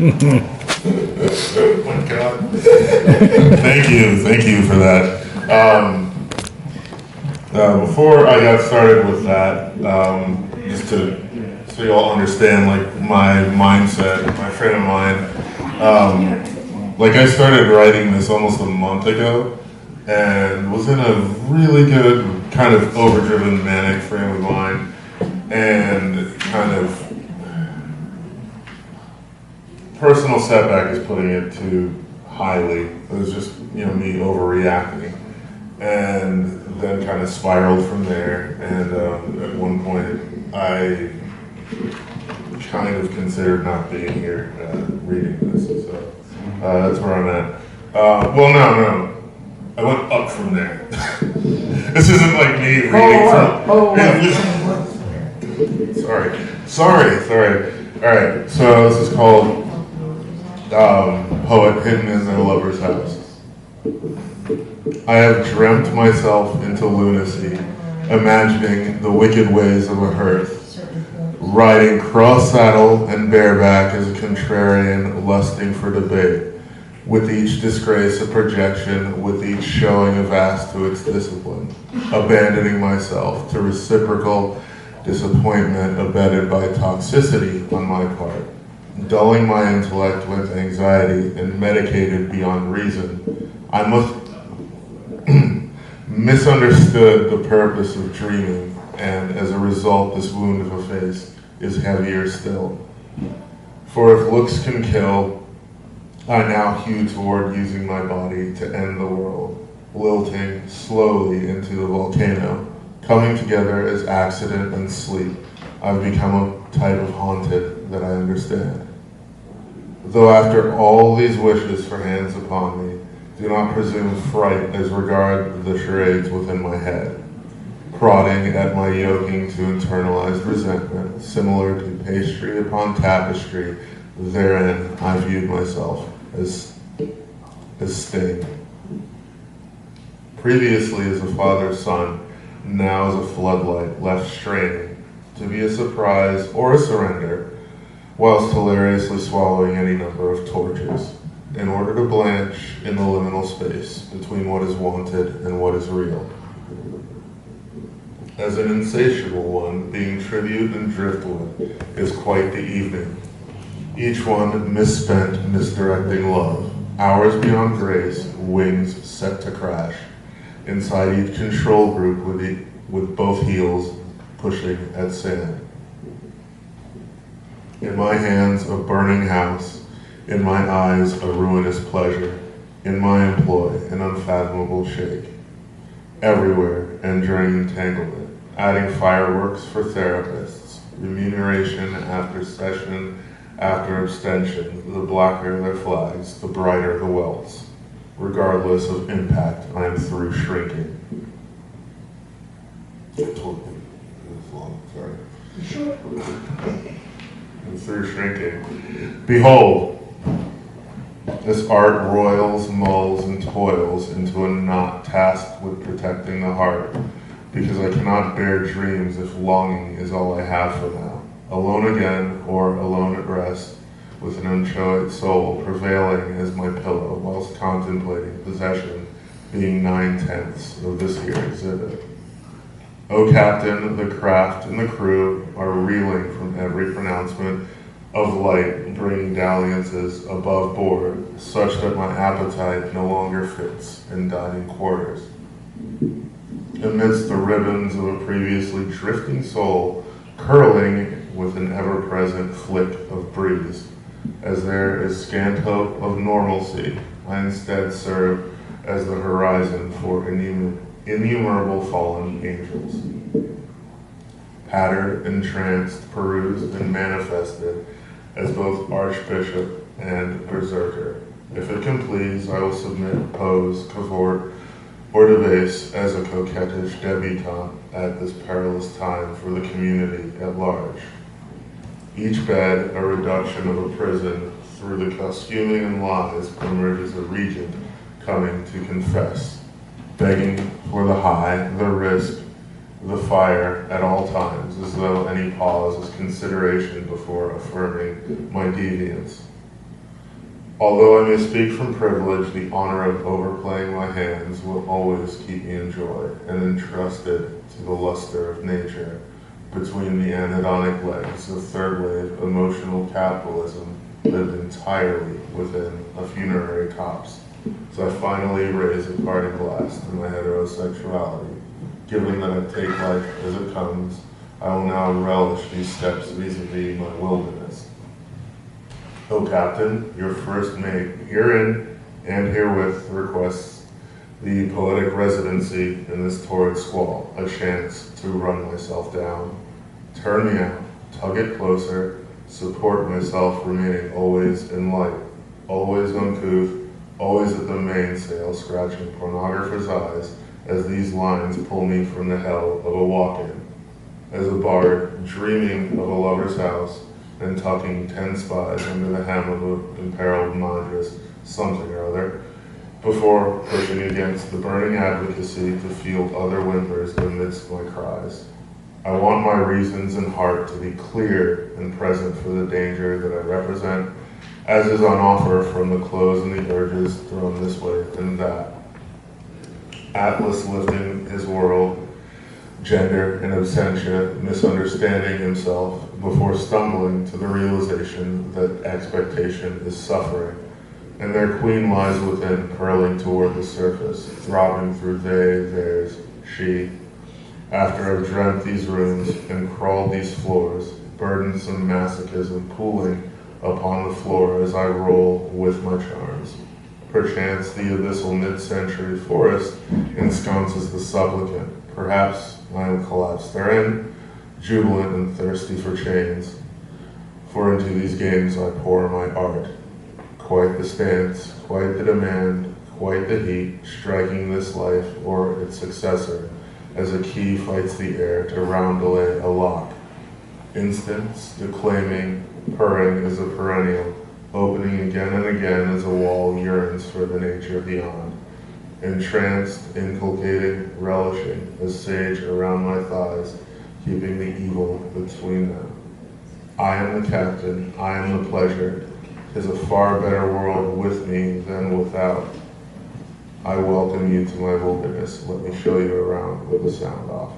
Oh my God. Thank you for that. Before I got started with that, just so you all understand, like my mindset, my frame of mind, like I started writing this almost a month ago, and was in a really good kind of overdriven manic frame of mind, and kind of personal setback is putting it too highly. It was just, me overreacting. And then kind of spiraled from there. And at one point, I kind of considered not being here reading this. So that's where I'm at. Well, no. I went up from there. This isn't like me reading from... Sorry. All right, so this is called Poet Hidden in Their Lover's House. I have dreamt myself into lunacy, imagining the wicked ways of a hearth, riding cross-saddle and bareback as a contrarian lusting for debate, with each disgrace a projection, with each showing a vast to its discipline, abandoning myself to reciprocal disappointment abetted by toxicity on my part, dulling my intellect with anxiety and medicated beyond reason. I must misunderstood the purpose of dreaming, and as a result this wound of a face is heavier still. For if looks can kill, I now hew toward using my body to end the world, lilting slowly into the volcano, coming together as accident and sleep. I've become a type of haunted that I understand. Though after all these wishes for hands upon me, do not presume fright as regard the charades within my head, prodding at my yoking to internalized resentment, similar to pastry upon tapestry. Therein I viewed myself as sting. Previously as a father's son, now as a floodlight left straining, to be a surprise or a surrender, whilst hilariously swallowing any number of torches, in order to blanch in the liminal space between what is wanted and what is real. As an insatiable one, being tribute and driftwood is quite the evening, each one misspent, misdirecting love, hours beyond grace, wings set to crash, inside each control group with both heels pushing at sand. In my hands a burning house, in my eyes a ruinous pleasure, in my employ an unfathomable shake. Everywhere enduring entanglement, adding fireworks for therapists, remuneration after session after abstention, the blacker their flags, the brighter the welts. Regardless of impact, I am through shrinking. I told you it was long, sorry. I'm through shrinking. Behold, this art roils, mulls, and toils into a knot tasked with protecting the heart, because I cannot bear dreams if longing is all I have for now. Alone again, or alone at rest, with an unchoate soul prevailing as my pillow, whilst contemplating possession being 9/10 of this here exhibit. O Captain, the craft and the crew are reeling from every pronouncement of light, bringing dalliances above board, such that my appetite no longer fits in dining quarters. Amidst the ribbons of a previously drifting soul, curling with an ever-present flick of breeze, as there is scant hope of normalcy, I instead serve as the horizon for innumerable fallen angels. Pattered, entranced, perused, and manifested as both archbishop and berserker. If it can please, I will submit, pose, cavort, or debase as a coquettish debutante at this perilous time for the community at large. Each bed a reduction of a prison, through the costuming and lies emerges a regent coming to confess, begging for the high, the risk, the fire at all times, as though any pause is consideration before affirming my deviance. Although I may speak from privilege, the honor of overplaying my hands will always keep me in joy and entrusted to the luster of nature between the anhedonic legs of third-wave emotional capitalism lived entirely within a funerary copse. So I finally raise a parting glass to my heterosexuality. Given that I take life as it comes, I will now relish these steps vis-a-vis my wilderness. O Captain, your first mate herein and herewith requests the poetic residency in this torrid squall, a chance to run myself down. Turn me out, tug it closer, support myself remaining always in light, always uncouth, always at the mainsail scratching pornographer's eyes as these lines pull me from the hell of a walk-in. As a bard dreaming of a lover's house and tucking 10 spies under the hem of an imperiled madras, something or other, before pushing against the burning advocacy to field other whimpers amidst my cries. I want my reasons and heart to be clear and present for the danger that I represent, as is on offer from the clothes and the urges thrown this way and that. Atlas lifting his world, gender and absentia, misunderstanding himself before stumbling to the realization that expectation is suffering, and their queen lies within, purling toward the surface, throbbing through they, theirs, she. After I've dreamt these rooms and crawled these floors, burdensome masochism pooling upon the floor as I roll with my charms. Perchance the abyssal mid-century forest ensconces the supplicant. Perhaps I am collapsed therein, jubilant and thirsty for chains. For into these games I pour my art. Quite the stance, quite the demand, quite the heat, striking this life or its successor, as a key fights the air to roundelay a lock. Instants, declaiming, purring as a perennial, opening again and again as a wall yearns for the nature beyond. Entranced, inculcating, relishing, as sage around my thighs, keeping the evil between them. I am the captain, I am the pleasure, 'tis a far better world with me than without. I welcome you to my wilderness. Let me show you around with the sound off.